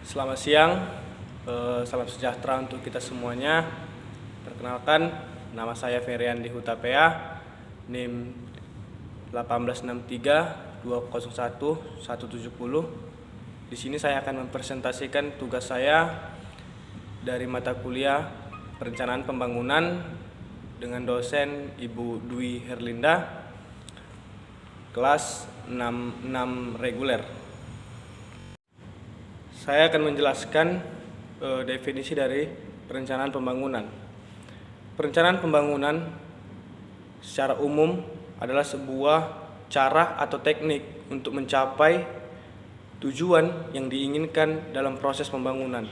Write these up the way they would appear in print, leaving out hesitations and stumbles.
Selamat siang, salam sejahtera untuk kita semuanya. Perkenalkan, nama saya Feriandi Hutapea, NIM 1863201170. Di sini saya akan mempresentasikan tugas saya dari mata kuliah Perencanaan Pembangunan dengan dosen Ibu Dwi Herlinda, kelas 66 reguler. Saya akan menjelaskan definisi dari perencanaan pembangunan. Perencanaan pembangunan secara umum adalah sebuah cara atau teknik untuk mencapai tujuan yang diinginkan dalam proses pembangunan,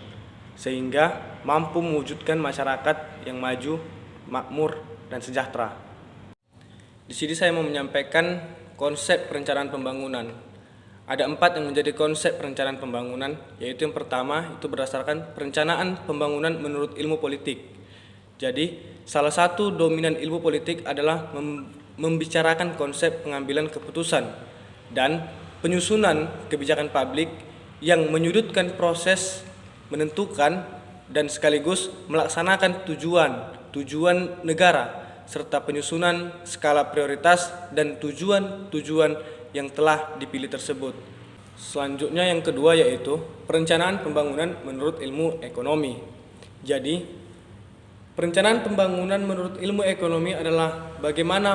sehingga mampu mewujudkan masyarakat yang maju, makmur, dan sejahtera. Di sini saya mau menyampaikan konsep perencanaan pembangunan. Ada 4 yang menjadi konsep perencanaan pembangunan, yaitu yang pertama itu berdasarkan perencanaan pembangunan menurut ilmu politik. Jadi, salah satu dominan ilmu politik adalah membicarakan konsep pengambilan keputusan dan penyusunan kebijakan publik yang menyudutkan proses menentukan dan sekaligus melaksanakan tujuan negara serta penyusunan skala prioritas dan tujuan yang telah dipilih tersebut. Selanjutnya yang kedua yaitu perencanaan pembangunan menurut ilmu ekonomi. Jadi, perencanaan pembangunan menurut ilmu ekonomi adalah bagaimana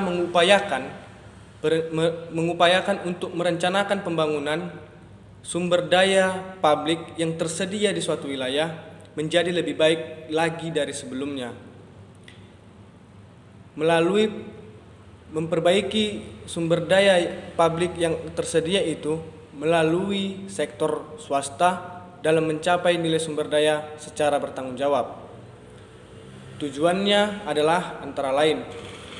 mengupayakan untuk merencanakan pembangunan sumber daya publik yang tersedia di suatu wilayah menjadi lebih baik lagi dari sebelumnya, melalui memperbaiki sumber daya publik yang tersedia itu melalui sektor swasta dalam mencapai nilai sumber daya secara bertanggung jawab. Tujuannya adalah antara lain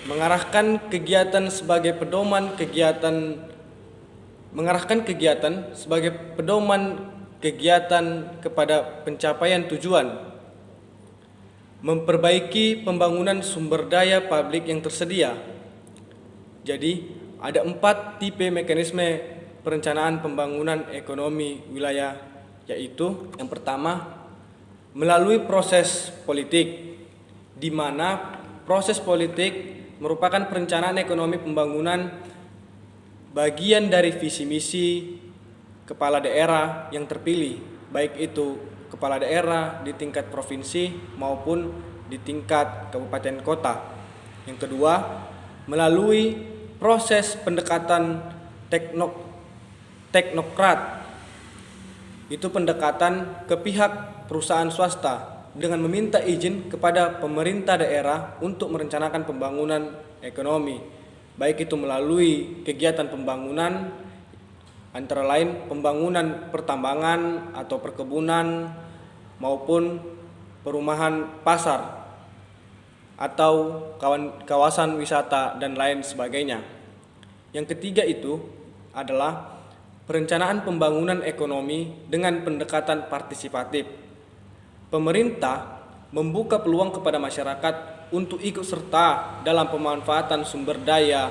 mengarahkan kegiatan sebagai pedoman kegiatan kepada pencapaian tujuan, memperbaiki pembangunan sumber daya publik yang tersedia. Jadi, ada 4 tipe mekanisme perencanaan pembangunan ekonomi wilayah, yaitu yang pertama, melalui proses politik, di mana proses politik merupakan perencanaan ekonomi pembangunan bagian dari visi misi kepala daerah yang terpilih, baik itu kepala daerah di tingkat provinsi maupun di tingkat kabupaten kota. Yang kedua, melalui proses pendekatan teknokrat, itu pendekatan ke pihak perusahaan swasta dengan meminta izin kepada pemerintah daerah untuk merencanakan pembangunan ekonomi, baik itu melalui kegiatan pembangunan antara lain pembangunan pertambangan atau perkebunan maupun perumahan pasar atau kawasan wisata dan lain sebagainya. Yang ketiga itu adalah perencanaan pembangunan ekonomi dengan pendekatan partisipatif. Pemerintah membuka peluang kepada masyarakat untuk ikut serta dalam pemanfaatan sumber daya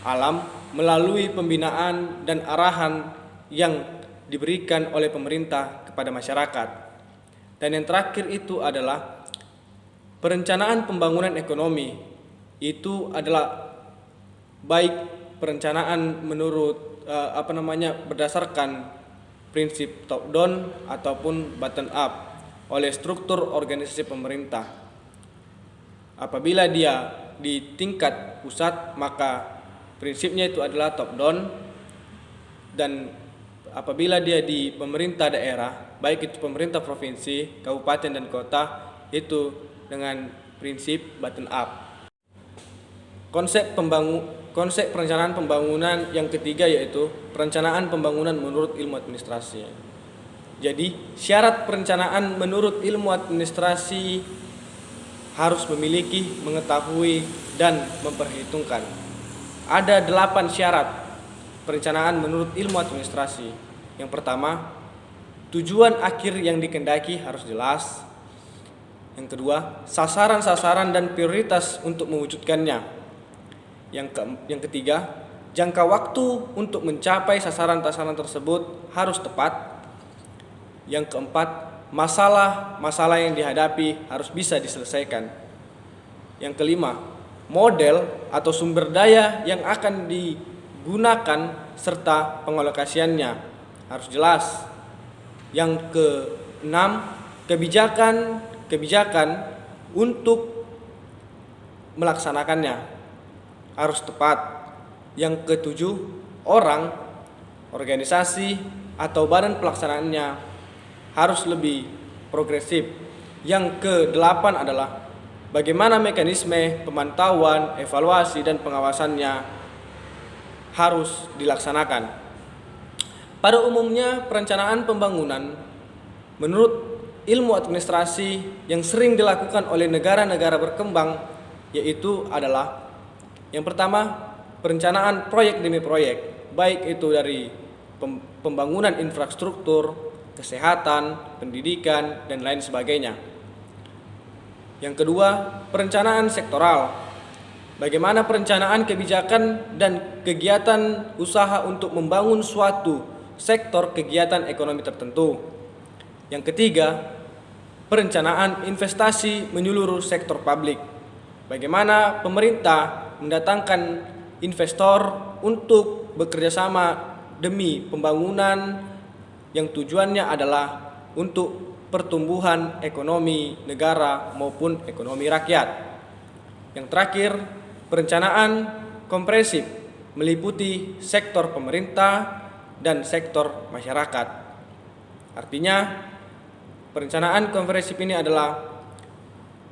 alam melalui pembinaan dan arahan yang diberikan oleh pemerintah kepada masyarakat. Dan yang terakhir itu adalah perencanaan pembangunan ekonomi. Itu adalah baik perencanaan menurut berdasarkan prinsip top down ataupun bottom up oleh struktur organisasi pemerintah. Apabila dia di tingkat pusat, maka prinsipnya itu adalah top down, dan apabila dia di pemerintah daerah, baik itu pemerintah provinsi, kabupaten dan kota, itu dengan prinsip bottom up. Konsep perencanaan pembangunan yang ketiga yaitu perencanaan pembangunan menurut ilmu administrasi. Jadi, syarat perencanaan menurut ilmu administrasi harus memiliki, mengetahui, dan memperhitungkan. Ada 8 syarat perencanaan menurut ilmu administrasi. Yang pertama, tujuan akhir yang dikehendaki harus jelas. Yang kedua, sasaran-sasaran dan prioritas untuk mewujudkannya. Yang ketiga, jangka waktu untuk mencapai sasaran-sasaran tersebut harus tepat. Yang keempat, masalah yang dihadapi harus bisa diselesaikan. Yang kelima, model atau sumber daya yang akan digunakan serta pengalokasiannya harus jelas. Yang keenam, kebijakan untuk melaksanakannya harus tepat. Yang ketujuh, orang, organisasi, atau badan pelaksanaannya harus lebih progresif. Yang kedelapan adalah bagaimana mekanisme pemantauan, evaluasi, dan pengawasannya harus dilaksanakan. Pada umumnya, perencanaan pembangunan menurut ilmu administrasi yang sering dilakukan oleh negara-negara berkembang yaitu adalah yang pertama, perencanaan proyek demi proyek, baik itu dari pembangunan infrastruktur, kesehatan, pendidikan, dan lain sebagainya. Yang kedua, perencanaan sektoral. Bagaimana perencanaan kebijakan dan kegiatan usaha untuk membangun suatu sektor kegiatan ekonomi tertentu. Yang ketiga, perencanaan investasi menyeluruh sektor publik. Bagaimana pemerintah mendatangkan investor untuk bekerja sama demi pembangunan yang tujuannya adalah untuk pertumbuhan ekonomi negara maupun ekonomi rakyat. Yang terakhir, perencanaan komprehensif meliputi sektor pemerintah dan sektor masyarakat. Artinya, perencanaan komprehensif ini adalah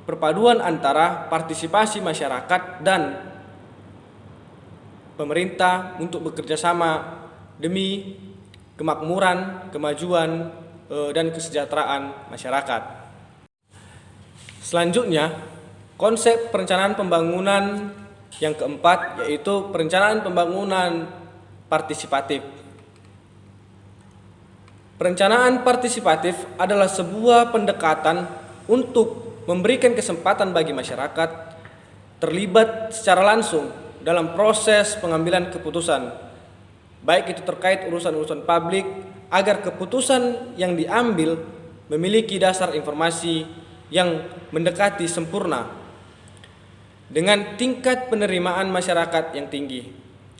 perpaduan antara partisipasi masyarakat dan pemerintah untuk bekerja sama demi kemakmuran, kemajuan, dan kesejahteraan masyarakat. Selanjutnya, konsep perencanaan pembangunan yang keempat yaitu perencanaan pembangunan partisipatif. Perencanaan partisipatif adalah sebuah pendekatan untuk memberikan kesempatan bagi masyarakat terlibat secara langsung dalam proses pengambilan keputusan, baik itu terkait urusan-urusan publik, agar keputusan yang diambil memiliki dasar informasi yang mendekati sempurna dengan tingkat penerimaan masyarakat yang tinggi.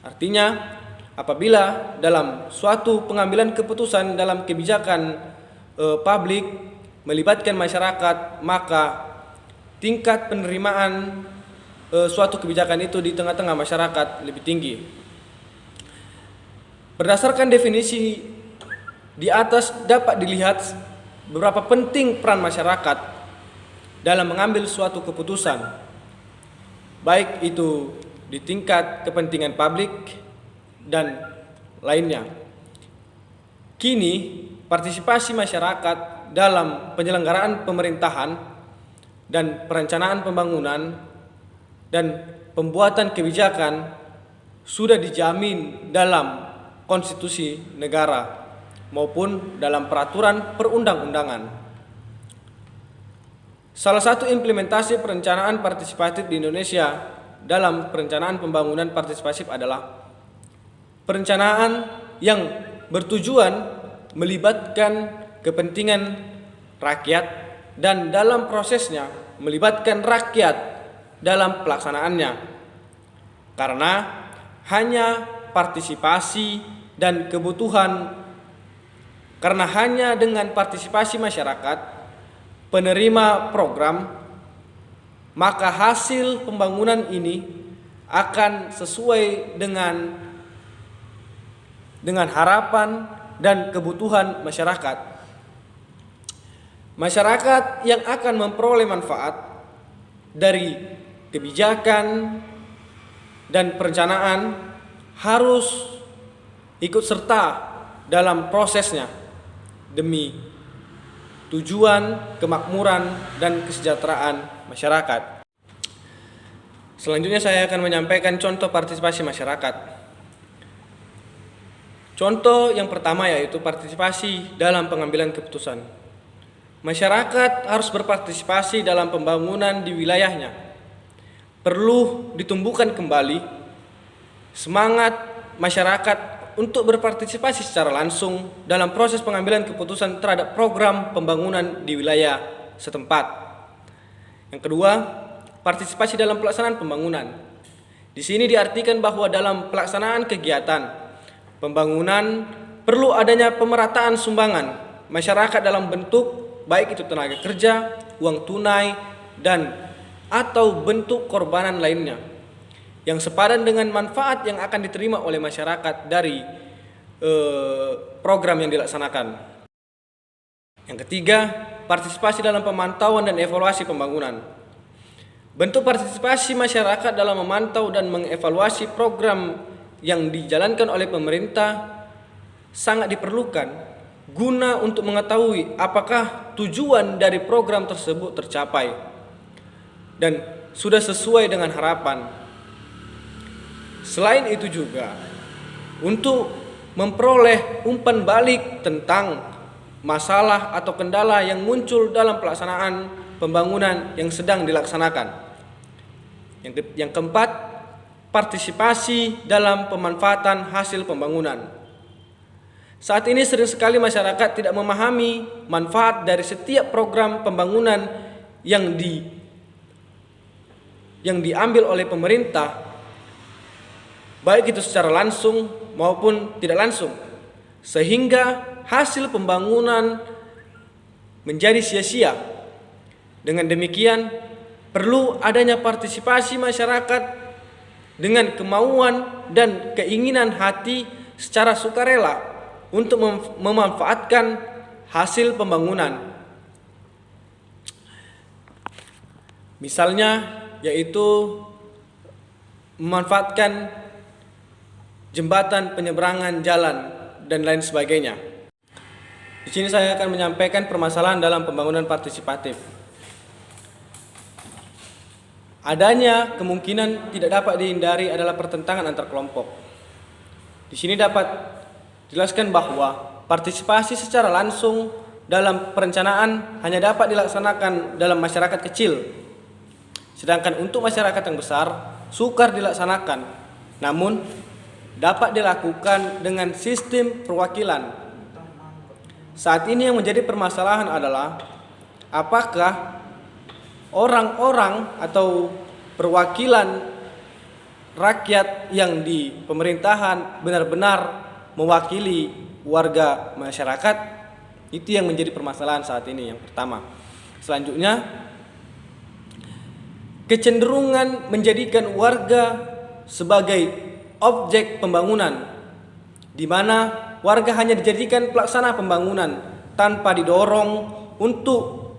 Artinya, apabila dalam suatu pengambilan keputusan dalam kebijakan publik melibatkan masyarakat, maka tingkat penerimaan suatu kebijakan itu di tengah-tengah masyarakat lebih tinggi. Berdasarkan definisi di atas dapat dilihat beberapa penting peran masyarakat dalam mengambil suatu keputusan, baik itu di tingkat kepentingan publik dan lainnya. Kini, partisipasi masyarakat dalam penyelenggaraan pemerintahan dan perencanaan pembangunan dan pembuatan kebijakan sudah dijamin dalam konstitusi negara maupun dalam peraturan perundang-undangan. Salah satu implementasi perencanaan partisipatif di Indonesia dalam perencanaan pembangunan partisipatif adalah perencanaan yang bertujuan melibatkan kepentingan rakyat dan dalam prosesnya melibatkan rakyat dalam pelaksanaannya. Karena hanya partisipasi dan kebutuhan, karena hanya dengan partisipasi masyarakat penerima program, maka hasil pembangunan ini akan sesuai dengan harapan dan kebutuhan masyarakat. Masyarakat yang akan memperoleh manfaat dari kebijakan dan perencanaan harus ikut serta dalam prosesnya demi tujuan kemakmuran dan kesejahteraan masyarakat. Selanjutnya saya akan menyampaikan contoh partisipasi masyarakat. Contoh yang pertama yaitu partisipasi dalam pengambilan keputusan. Masyarakat harus berpartisipasi dalam pembangunan di wilayahnya. Perlu ditumbuhkan kembali semangat masyarakat untuk berpartisipasi secara langsung dalam proses pengambilan keputusan terhadap program pembangunan di wilayah setempat. Yang kedua, partisipasi dalam pelaksanaan pembangunan. Di sini diartikan bahwa dalam pelaksanaan kegiatan pembangunan perlu adanya pemerataan sumbangan masyarakat dalam bentuk baik itu tenaga kerja, uang tunai, dan atau bentuk korbanan lainnya yang sepadan dengan manfaat yang akan diterima oleh masyarakat dari program yang dilaksanakan. Yang ketiga, partisipasi dalam pemantauan dan evaluasi pembangunan. Bentuk partisipasi masyarakat dalam memantau dan mengevaluasi program yang dijalankan oleh pemerintah sangat diperlukan guna untuk mengetahui apakah tujuan dari program tersebut tercapai dan sudah sesuai dengan harapan. Selain itu juga untuk memperoleh umpan balik tentang masalah atau kendala yang muncul dalam pelaksanaan pembangunan yang sedang dilaksanakan. Yang keempat, partisipasi dalam pemanfaatan hasil pembangunan. Saat ini sering sekali masyarakat tidak memahami manfaat dari setiap program pembangunan yang diambil oleh pemerintah, baik itu secara langsung maupun tidak langsung, sehingga hasil pembangunan menjadi sia-sia. Dengan demikian, perlu adanya partisipasi masyarakat dengan kemauan dan keinginan hati secara sukarela untuk memanfaatkan hasil pembangunan. Misalnya yaitu memanfaatkan jembatan penyeberangan jalan dan lain sebagainya. Di sini saya akan menyampaikan permasalahan dalam pembangunan partisipatif. Adanya kemungkinan tidak dapat dihindari adalah pertentangan antar kelompok. Di sini dapat dijelaskan bahwa partisipasi secara langsung dalam perencanaan hanya dapat dilaksanakan dalam masyarakat kecil. Sedangkan untuk masyarakat yang besar sukar dilaksanakan. Namun dapat dilakukan dengan sistem perwakilan. Saat ini yang menjadi permasalahan adalah apakah orang-orang atau perwakilan rakyat yang di pemerintahan benar-benar mewakili warga masyarakat. Itu yang menjadi permasalahan saat ini yang pertama. Selanjutnya, kecenderungan menjadikan warga sebagai objek pembangunan, di mana warga hanya dijadikan pelaksana pembangunan tanpa didorong untuk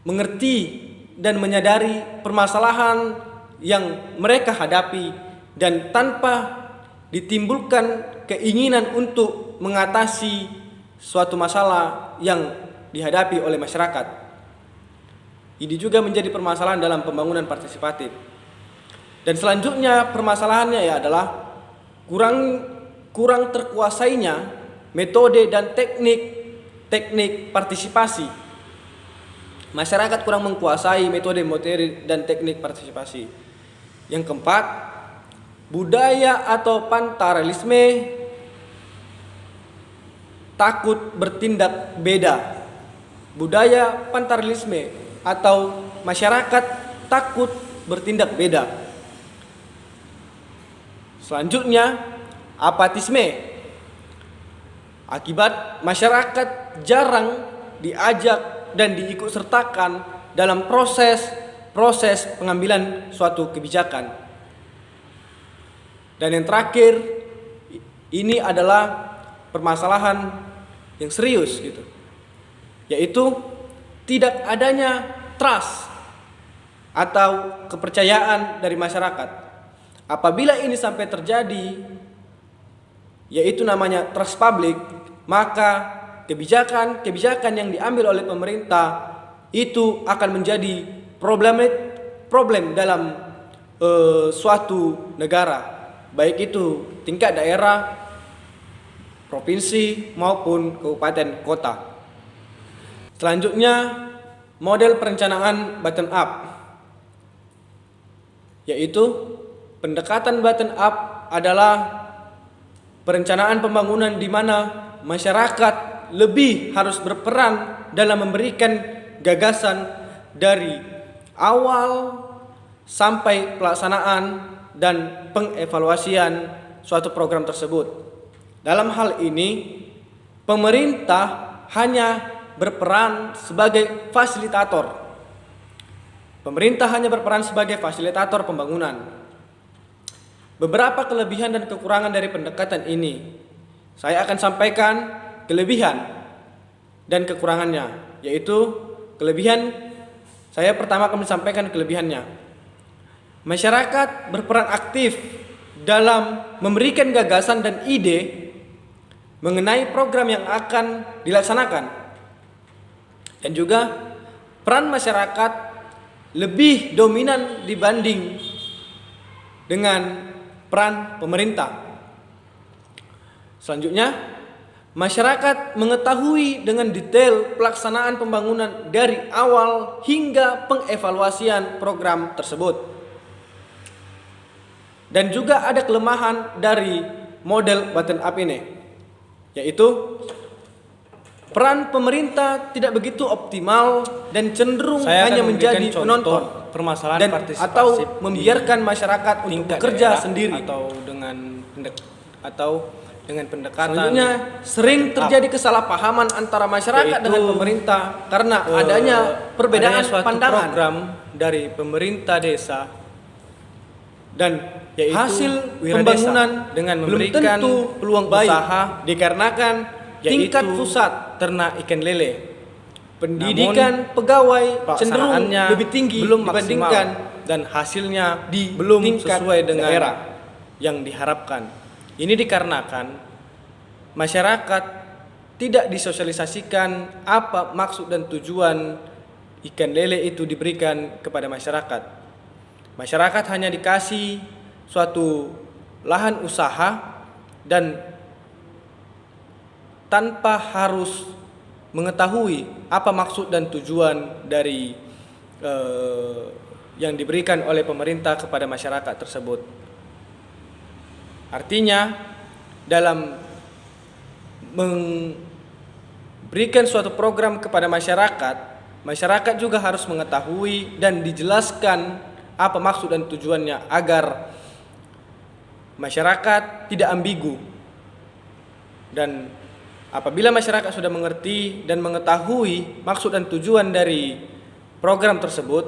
mengerti dan menyadari permasalahan yang mereka hadapi dan tanpa ditimbulkan keinginan untuk mengatasi suatu masalah yang dihadapi oleh masyarakat. Ini juga menjadi permasalahan dalam pembangunan partisipatif. Dan selanjutnya permasalahannya adalah kurang terkuasainya metode dan teknik partisipasi. Masyarakat kurang menguasai metode dan teknik partisipasi. Yang keempat, budaya atau pantaralisme takut bertindak beda. Budaya pantaralisme atau masyarakat takut bertindak beda. Selanjutnya, apatisme. Akibat masyarakat jarang diajak dan diikut sertakan dalam proses pengambilan suatu kebijakan. Dan yang terakhir, ini adalah permasalahan yang serius gitu. Yaitu tidak adanya trust atau kepercayaan dari masyarakat. Apabila ini sampai terjadi, yaitu namanya trust public, maka kebijakan yang diambil oleh pemerintah itu akan menjadi problem dalam suatu negara, baik itu tingkat daerah, provinsi maupun kabupaten kota. Selanjutnya, model perencanaan bottom up, yaitu pendekatan bottom up adalah perencanaan pembangunan di mana masyarakat lebih harus berperan dalam memberikan gagasan dari awal sampai pelaksanaan dan pengevaluasian suatu program tersebut. Dalam hal ini, pemerintah hanya berperan sebagai fasilitator. Pemerintah hanya berperan sebagai fasilitator pembangunan. Beberapa kelebihan dan kekurangan dari pendekatan ini, saya akan sampaikan kelebihan dan kekurangannya, yaitu kelebihan, saya pertama akan sampaikan kelebihannya. Masyarakat berperan aktif dalam memberikan gagasan dan ide mengenai program yang akan dilaksanakan. Dan juga peran masyarakat lebih dominan dibanding dengan peran pemerintah. Selanjutnya, masyarakat mengetahui dengan detail pelaksanaan pembangunan dari awal hingga pengevaluasian program tersebut. Dan juga ada kelemahan dari model bottom up ini, yaitu peran pemerintah tidak begitu optimal dan cenderung hanya menjadi penonton permasalahan dan partisipasi atau membiarkan masyarakat untuk bekerja sendiri atau dengan pendekatan. Selanjutnya, sering terjadi kesalahpahaman antara masyarakat dengan pemerintah karena adanya perbedaan suatu pandangan program dari pemerintah desa dan yaitu hasil Wiradesa pembangunan dengan belum memberikan tentu peluang baik usaha dikarenakan tingkat yaitu pusat ternak ikan lele. pendidikan pegawai cenderung Pelaksanaannya lebih tinggi belum dibandingkan maksimal dan hasilnya di belum tingkat sesuai dengan daerah. yang diharapkan. Ini dikarenakan masyarakat tidak disosialisasikan apa maksud dan tujuan ikan lele itu diberikan kepada masyarakat. Masyarakat hanya dikasih suatu lahan usaha dan tanpa harus mengetahui apa maksud dan tujuan dari yang diberikan oleh pemerintah kepada masyarakat tersebut. Artinya, dalam memberikan suatu program kepada masyarakat, masyarakat juga harus mengetahui dan dijelaskan apa maksud dan tujuannya agar masyarakat tidak ambigu. Dan apabila masyarakat sudah mengerti dan mengetahui maksud dan tujuan dari program tersebut,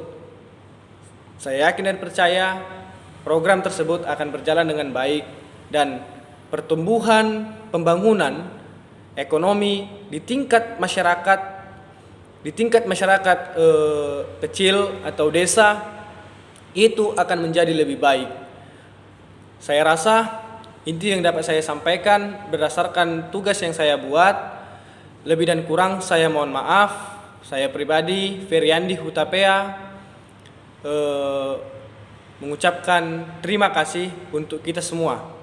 saya yakin dan percaya program tersebut akan berjalan dengan baik dan pertumbuhan pembangunan ekonomi di tingkat masyarakat kecil atau desa itu akan menjadi lebih baik. Saya rasa inti yang dapat saya sampaikan berdasarkan tugas yang saya buat. Lebih dan kurang saya mohon maaf. Saya pribadi Feryandi Hutapea mengucapkan terima kasih untuk kita semua.